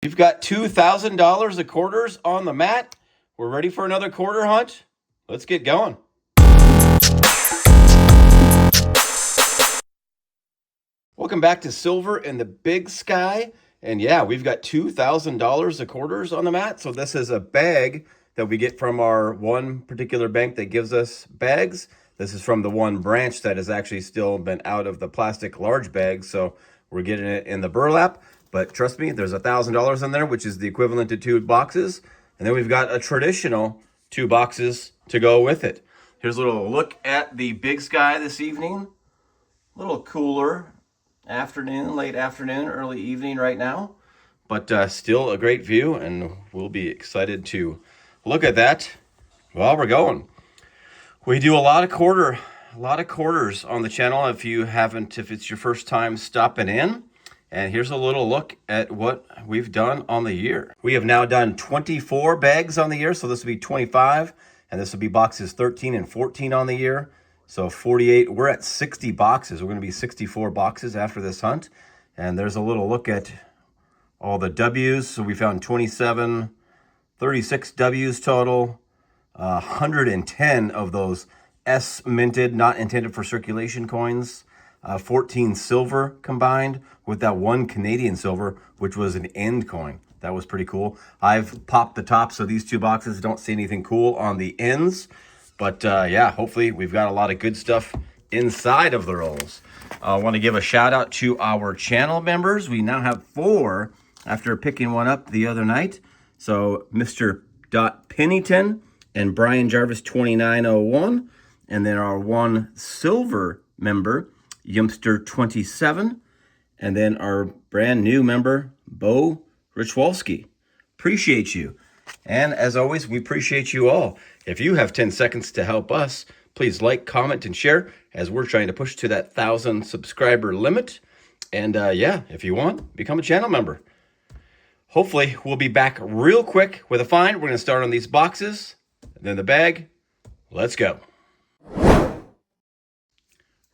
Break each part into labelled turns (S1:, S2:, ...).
S1: We've got $2,000 of quarters on the mat. We're ready for another quarter hunt. Let's get going. Welcome back to Silver in the Big Sky. And yeah, we've got $2,000 of quarters on the mat. So this is a bag that we get from our one particular bank that gives us bags. This is from the one branch that has actually still been out of the plastic large bags. So we're getting it in the burlap. But trust me, there's $1,000 in there, which is the equivalent to 2 boxes. And then we've got a traditional 2 boxes to go with it. Here's a little look at the Big Sky this evening. A little cooler afternoon, late afternoon, early evening right now. But still a great view, and we'll be excited to look at that while we're going. We do a lot of quarters on the channel if it's your first time stopping in. And here's a little look at what we've done on the year. We have now done 24 bags on the year, so this will be 25, and this will be boxes 13 and 14 on the year. So 48, we're at 60 boxes. We're gonna be 64 boxes after this hunt. And there's a little look at all the W's. So we found 27, 36 W's total, 110 of those S minted, not intended for circulation coins. 14 silver combined with that 1 Canadian silver, which was an end coin. That was pretty cool. I've popped the tops of these 2 boxes. Don't see anything cool on the ends. But yeah, hopefully we've got a lot of good stuff inside of the rolls. I want to give a shout out to our channel members. We now have 4 after picking one up the other night. So Mr. Pennington and Brian Jarvis 2901. And then our 1 silver member, Yumster 27, and then our brand new member, Bo Richwalski. Appreciate you. And as always, we appreciate you all. If you have 10 seconds to help us, please like, comment, and share as we're trying to push to that 1,000 subscriber limit. And yeah, if you want, become a channel member. Hopefully, we'll be back real quick with a find. We're going to start on these boxes, and then the bag. Let's go.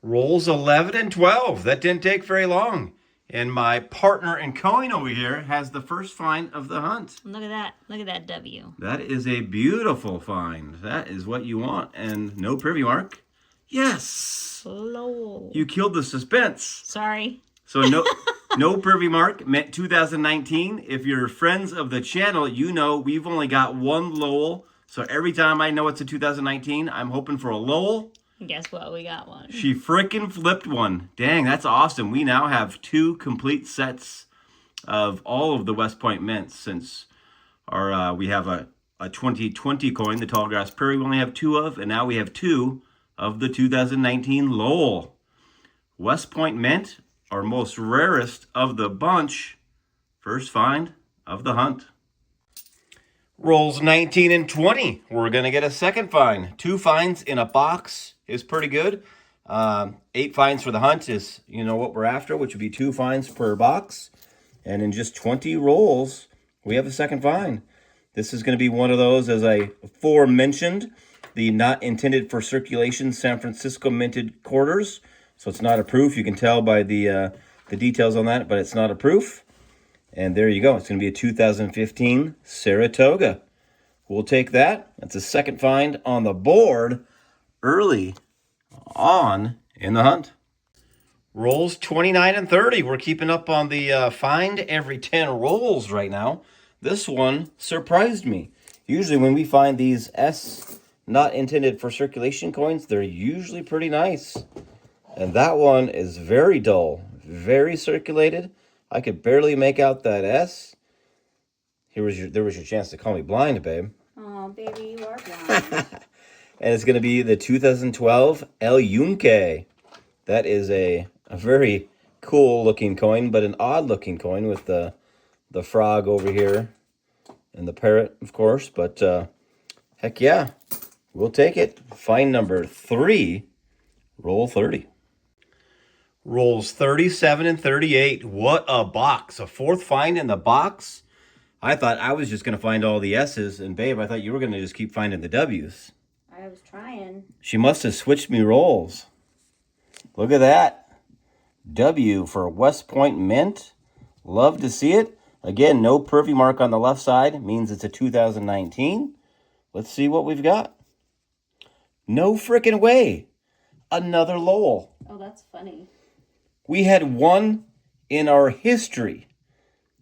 S1: Rolls 11 and 12. That didn't take very long. And my partner in coin over here has the first find of the hunt.
S2: Look at that. Look at that W.
S1: That is a beautiful find. That is what you want. And no privy mark. Yes.
S2: Lol.
S1: You killed the suspense.
S2: Sorry.
S1: So no privy mark meant 2019. If you're friends of the channel, you know we've only got 1 Lowell. So every time I know it's a 2019, I'm hoping for a Lowell.
S2: Guess what? We got one.
S1: She frickin' flipped one. Dang, that's awesome. We now have 2 complete sets of all of the West Point mints since our we have a 2020 coin, the Tall Grass Prairie, we only have 2 of, and now we have 2 of the 2019 Lowell. West Point mint, our most rarest of the bunch. First find of the hunt. Rolls 19 and 20. We're going to get a second find. 2 finds in a box is pretty good. 8 finds for the hunt is, you know, what we're after, which would be 2 finds per box. And in just 20 rolls, we have a second find. This is going to be one of those, as I aforementioned, the not intended for circulation San Francisco minted quarters. So it's not a proof. You can tell by the details on that, but it's not a proof. And there you go. It's going to be a 2015 Saratoga. We'll take that. That's a second find on the board early on in the hunt. Rolls 29 and 30. We're keeping up on the find every 10 rolls right now. This one surprised me. Usually when we find these S not intended for circulation coins, they're usually pretty nice. And that one is very dull, very circulated. I could barely make out that S. There was your chance to call me blind, babe.
S2: Oh, baby, you are blind.
S1: And it's going to be the 2012 El Yunque. That is a very cool looking coin, but an odd looking coin with the frog over here and the parrot, of course. But heck yeah, we'll take it. Find number 3, roll 30. Rolls 37 and 38. What a box. A 4th find in the box. I thought I was just going to find all the S's. And babe, I thought you were going to just keep finding the W's.
S2: I was trying.
S1: She must have switched me rolls. Look at that. W for West Point Mint. Love to see it. Again, no perfy mark on the left side means it's a 2019. Let's see what we've got. No freaking way. Another Lowell.
S2: Oh, that's funny.
S1: We had one in our history.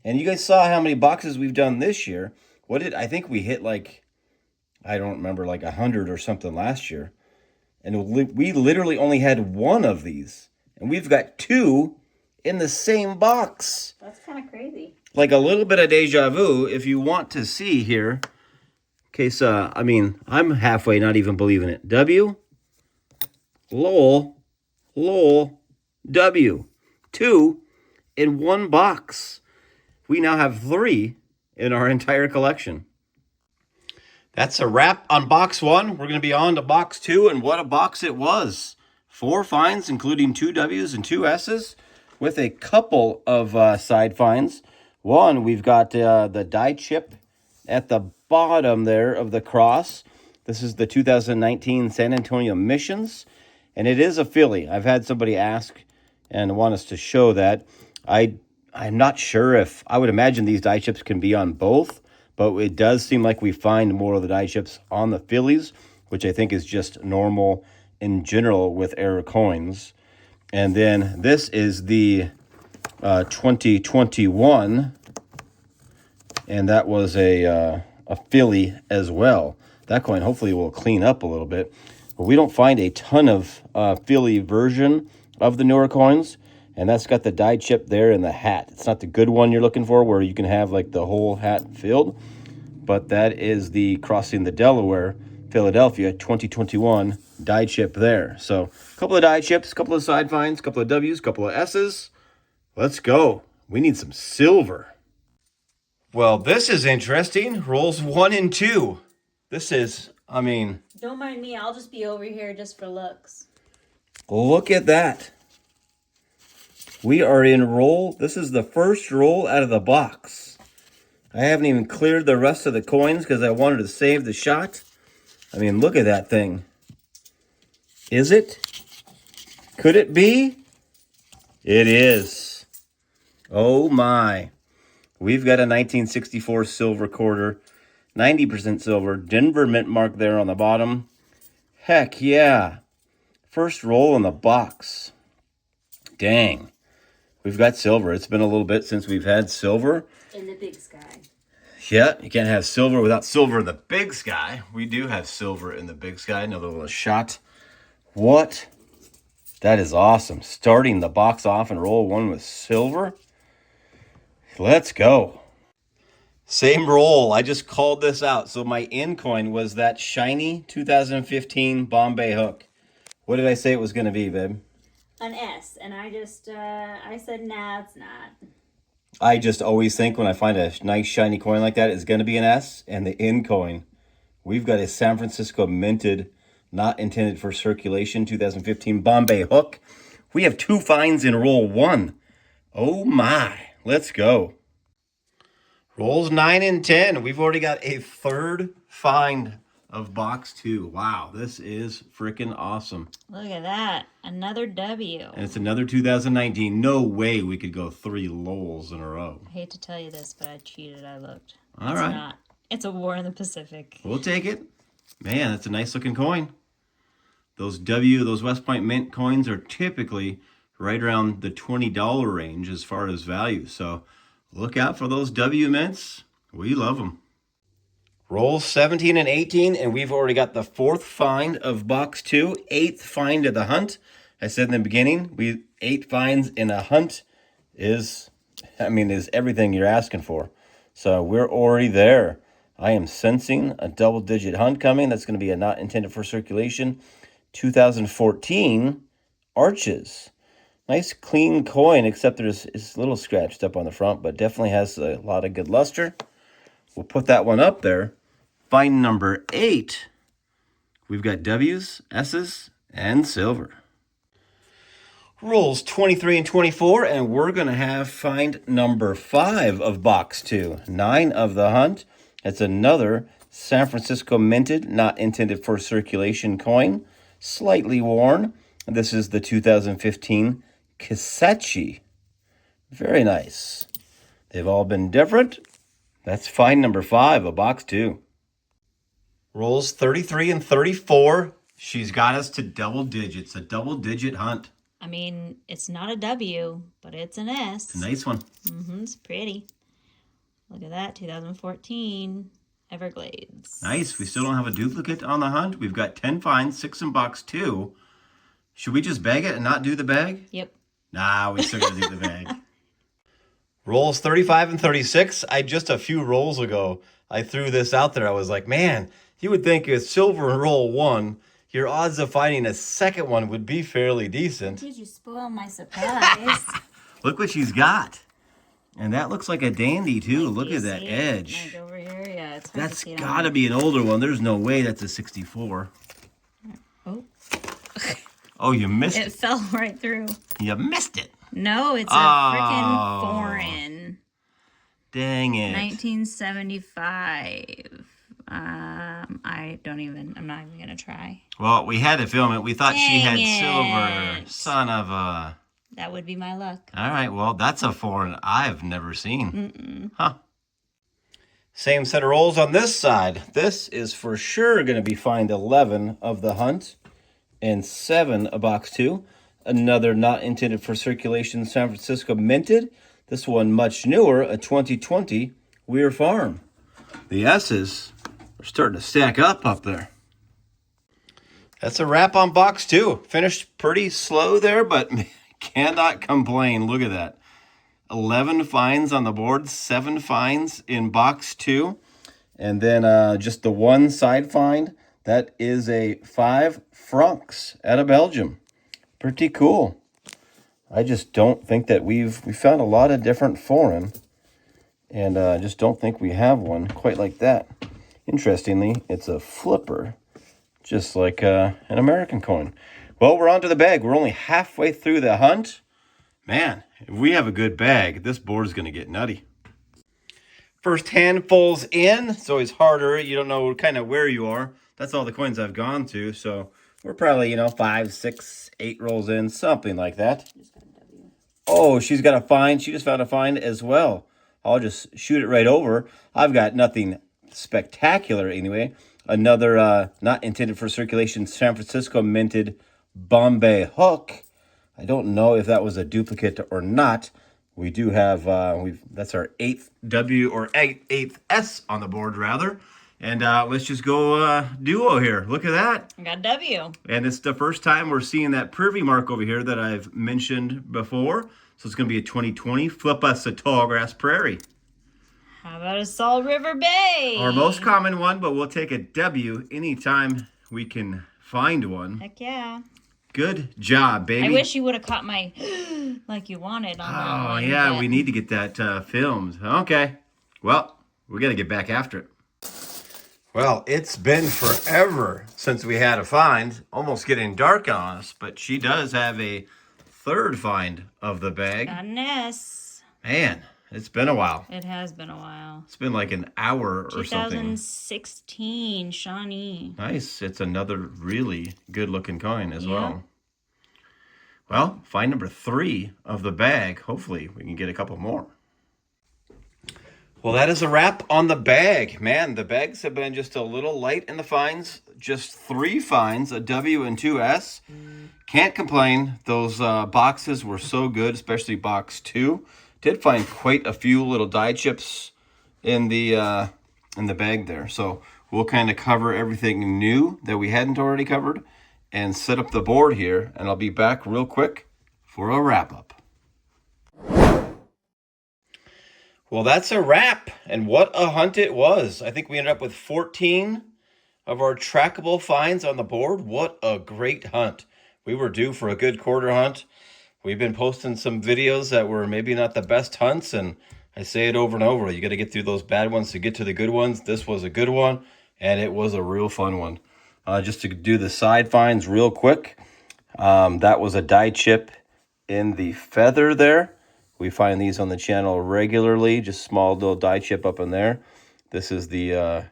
S1: And you guys saw how many boxes we've done this year. I think we hit like, I don't remember, like 100 or something last year. And we literally only had one of these. And we've got two in the same box.
S2: That's kind of crazy.
S1: Like a little bit of deja vu, if you want to see here. In case, I'm halfway not even believing it. W, Lowell, W. Two in one box. We now have three in our entire collection. That's a wrap on box one. We're going to be on to box two, and what a box it was. 4 finds, including 2 W's and 2 S's, with a couple of side finds. One, we've got the die chip at the bottom there of the cross. This is the 2019 San Antonio Missions, and it is a Philly. I've had somebody ask and want us to show that. I'm not sure if, I would imagine these die chips can be on both, but it does seem like we find more of the die chips on the Phillies, which I think is just normal in general with error coins. And then this is the 2021, and that was a Philly as well. That coin hopefully will clean up a little bit, but we don't find a ton of Philly version of the newer coins. And that's got the die chip there in the hat. It's not the good one you're looking for where you can have like the whole hat filled. But that is the Crossing the Delaware, Philadelphia 2021 die chip there. So a couple of die chips, a couple of side finds, a couple of W's, a couple of S's. Let's go. We need some silver. Well, this is interesting. Rolls 1 and 2. This is,
S2: Don't mind me. I'll just be over here just for looks.
S1: Look at that. We are in roll. This is the first roll out of the box. I haven't even cleared the rest of the coins because I wanted to save the shot. Look at that thing. Is it? Could it be? It is. Oh my. We've got a 1964 silver quarter. 90% silver. Denver mint mark there on the bottom. Heck yeah. First roll in the box. Dang. We've got silver. It's been a little bit since we've had silver.
S2: In the big sky.
S1: Yeah, you can't have silver without silver in the big sky. We do have silver in the big sky. Another little shot. What? That is awesome. Starting the box off and roll 1 with silver. Let's go. Same roll. I just called this out. So my in coin was that shiny 2015 Bombay hook. What did I say it was going to be, babe?
S2: An S, and I said, nah, it's not.
S1: I just always think when I find a nice shiny coin like that, it's going to be an S. And the in coin, we've got a San Francisco minted, not intended for circulation, 2015 Bombay hook. We have 2 finds in roll 1. Oh my, let's go. Rolls 9 and 10. We've already got a third find of box 2. Wow, this is freaking awesome.
S2: Look at that. Another W.
S1: And it's another 2019. No way we could go 3 Lowells in a row.
S2: I hate to tell you this, but I cheated. I looked.
S1: All right. Not.
S2: It's a War in the Pacific.
S1: We'll take it. Man, that's a nice looking coin. Those West Point Mint coins are typically right around the $20 range as far as value. So look out for those W mints. We love them. Rolls 17 and 18, and we've already got the 4th find of box 2, 8th find of the hunt. I said in the beginning, 8 finds in a hunt is everything you're asking for. So we're already there. I am sensing a double-digit hunt coming. That's going to be a not intended for circulation. 2014 Arches. Nice clean coin, except it's a little scratched up on the front, but definitely has a lot of good luster. We'll put that one up there. Find number 8. We've got W's, S's, and silver. Rolls 23 and 24, and we're going to have find number 5 of box 2. 9 of the hunt. It's another San Francisco minted, not intended for circulation coin. Slightly worn. This is the 2015 Kisachi. Very nice. They've all been different. That's find number 5 of box 2. Rolls 33 and 34. She's got us to double digits, a double-digit hunt.
S2: I mean, it's not a W, but it's an S.
S1: It's a nice one.
S2: It's pretty. Look at that, 2014 Everglades.
S1: Nice. We still don't have a duplicate on the hunt. We've got 10 finds, 6 in box 2. Should we just bag it and not do the bag?
S2: Yep.
S1: Nah, we still got to do the bag. Rolls 35 and 36. Just a few rolls ago, I threw this out there. I was like, man, you would think with silver in roll 1, your odds of finding a second one would be fairly decent.
S2: Did you spoil my surprise?
S1: Look what she's got. And that looks like a dandy, too. Look at that edge.
S2: Like over here, yeah. It's hard
S1: That's
S2: to see
S1: got to be an older one. There's no way that's a 64.
S2: Oh.
S1: Oh, you missed
S2: It
S1: it.
S2: fell right through.
S1: You missed it.
S2: No, it's a freaking foreign.
S1: Dang it.
S2: 1975. I'm not even going to try.
S1: Well, we had to film it. We thought she had
S2: Dang
S1: silver.
S2: it.
S1: Son of a...
S2: That would be my luck.
S1: All right, well, that's a foreign I've never seen. Huh. Same set of rolls on this side. This is for sure going to be find 11 of the hunt and 7 of box 2. Another not intended for circulation San Francisco minted. This one much newer, a 2020 Weir Farm. The S's are starting to stack up there. That's a wrap on box 2. Finished pretty slow there, but cannot complain. Look at that. 11 finds on the board, 7 finds in box 2. And then just the one side find. That is a 5 francs out of Belgium. Pretty cool. I just don't think that we found a lot of different foreign. And I just don't think we have one quite like that. Interestingly, it's a flipper. Just like an American coin. Well, we're on to the bag. We're only halfway through the hunt. Man, if we have a good bag, this board is going to get nutty. First handful's in. It's always harder. You don't know kind of where you are. That's all the coins I've gone to. So we're probably, 5, 6, 8 rolls in, something like that. Oh, she's got a find. She just found a find as well. I'll just shoot it right over. I've got nothing spectacular anyway. Another not intended for circulation San Francisco minted Bombay hook. I don't know if that was a duplicate or not. We do have, that's our 8th W or 8th S on the board rather. And let's just go duo here. Look at that.
S2: I got W.
S1: And it's the first time we're seeing that privy mark over here that I've mentioned before. So it's going to be a 2020 Flip Us a Tall Grass Prairie.
S2: How about a Salt River Bay?
S1: Our most common one, but we'll take a W anytime we can find one.
S2: Heck yeah.
S1: Good job, baby.
S2: I wish you would have caught my like you wanted on that one.
S1: Yeah, we need to get that filmed. Okay. Well, we got to get back after it. Well, it's been forever since we had a find. Almost getting dark on us, but she does have a third find of the bag.
S2: Got an S.
S1: Man, it's been a while.
S2: It has been a while.
S1: It's been like an hour or something.
S2: 2016, Shawnee.
S1: Nice. It's another really good-looking coin as well. Well, find number 3 of the bag. Hopefully, we can get a couple more. Well, that is a wrap on the bag. Man, the bags have been just a little light in the finds. Just 3 finds, a W and 2 S. Can't complain. Those boxes were so good, especially box 2. Did find quite a few little die chips in the bag there. So we'll kind of cover everything new that we hadn't already covered and set up the board here. And I'll be back real quick for a wrap-up. Well, that's a wrap, and what a hunt it was. I think we ended up with 14 of our trackable finds on the board. What a great hunt. We were due for a good quarter hunt. We've been posting some videos that were maybe not the best hunts, and I say it over and over. You got to get through those bad ones to get to the good ones. This was a good one, and it was a real fun one. Just to do the side finds real quick, that was a die chip in the feather there. We find these on the channel regularly, just small little die chip up in there. This is the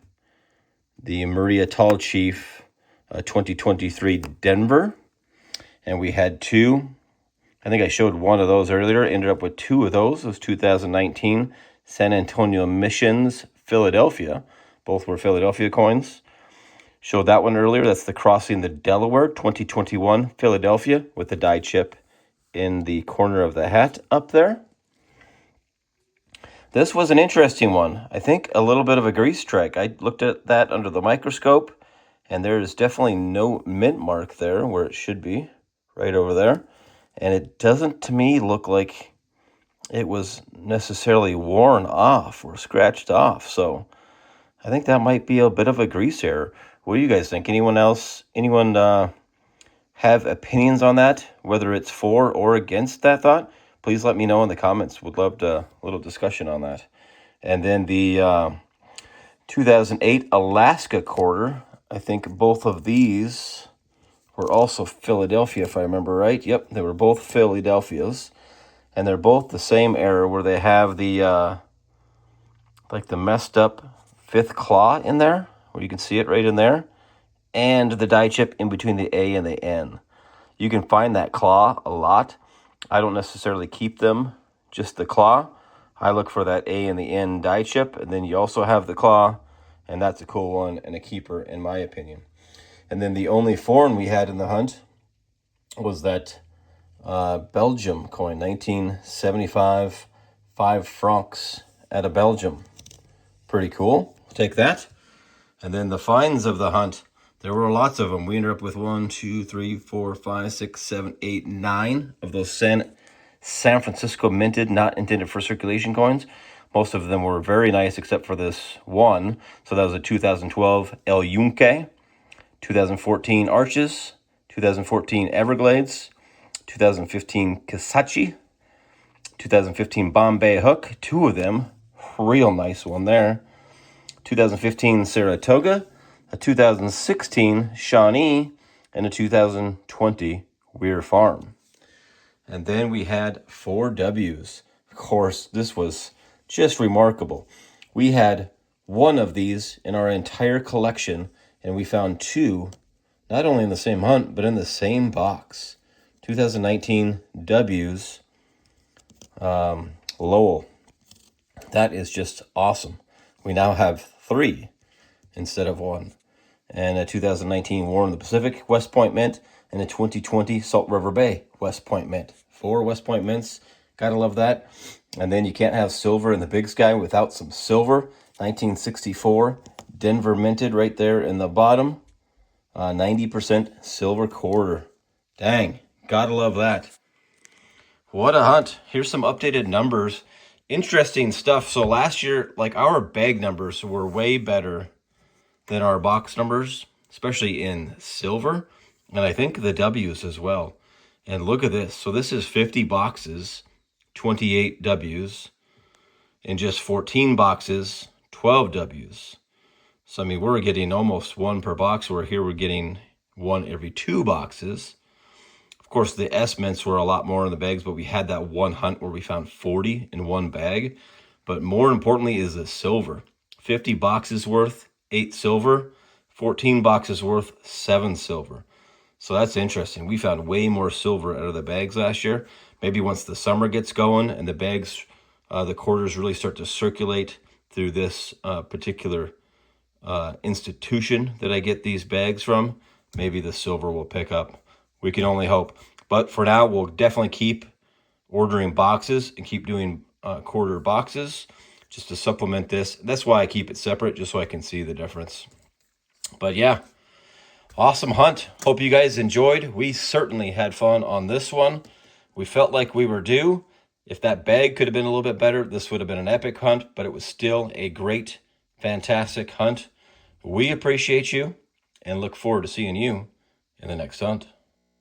S1: Maria Tall Chief 2023 Denver. And we had 2. I think I showed one of those earlier. Ended up with 2 of those. Those 2019 San Antonio Missions, Philadelphia. Both were Philadelphia coins. Showed that one earlier. That's the Crossing the Delaware 2021 Philadelphia with the die chip in the corner of the hat up there. This was an interesting one. I think a little bit of a grease strike. I looked at that under the microscope, and there is definitely no mint mark there where it should be, right over there. And it doesn't, to me, look like it was necessarily worn off or scratched off. So I think that might be a bit of a grease error. What do you guys think? Anyone have opinions on that, whether it's for or against that thought? Please let me know in the comments. Would love a little discussion on that. And then the 2008 Alaska quarter, I think both of these were also Philadelphia, if I remember right. Yep, they were both Philadelphias. And they're both the same error where they have the like the messed up fifth claw in there, where you can see it right in there, and the die chip in between the A and the N. You can find that claw a lot. I don't necessarily keep them, just the claw. I look for that A and the N die chip, and then you also have the claw, and that's a cool one and a keeper in my opinion. And then the only foreign we had in the hunt was that Belgium coin, 1975, 5 francs out of Belgium. Pretty cool. Take that. And then the finds of the hunt, there were lots of them. We ended up with 1, 2, 3, 4, 5, 6, 7, 8, 9 of those San Francisco minted, not intended for circulation coins. Most of them were very nice except for this one. So that was a 2012 El Yunque, 2014 Arches, 2014 Everglades, 2015 Kisachi, 2015 Bombay Hook, 2 of them, real nice one there. 2015 Saratoga, a 2016 Shawnee, and a 2020 Weir Farm. And then we had 4 W's. Of course, this was just remarkable. We had 1 of these in our entire collection, and we found 2, not only in the same hunt, but in the same box. 2019 W's Lowell. That is just awesome. We now have 3 instead of 1. And a 2019 War in the Pacific West Point Mint, and a 2020 Salt River Bay West Point Mint. 4 West Point Mints. Gotta love that. And then you can't have silver in the Big Sky without some silver. 1964 Denver minted right there in the bottom. 90% silver quarter. Dang, gotta love that. What a hunt. Here's some updated numbers. Interesting stuff. So last year, like, our bag numbers were way better than our box numbers, especially in silver, and I think the W's as well. And look at this. So this is 50 boxes, 28 W's, and just 14 boxes, 12 W's. So, I mean, we're getting almost 1 per box, where here we're getting 1 every 2 boxes. Of course, the S mints were a lot more in the bags, but we had that one hunt where we found 40 in 1 bag. But more importantly is the silver. 50 boxes worth, 8 silver, 14 boxes worth, 7 silver. So that's interesting. We found way more silver out of the bags last year. Maybe once the summer gets going and the bags, the quarters really start to circulate through this particular institution that I get these bags from, maybe the silver will pick up. We can only hope. But for now, we'll definitely keep ordering boxes and keep doing quarter boxes just to supplement this. That's why I keep it separate, just so I can see the difference. But yeah, awesome hunt. Hope you guys enjoyed. We certainly had fun on this one. We felt like we were due. If that bag could have been a little bit better, this would have been an epic hunt, but it was still a great, fantastic hunt. We appreciate you and look forward to seeing you in the next hunt.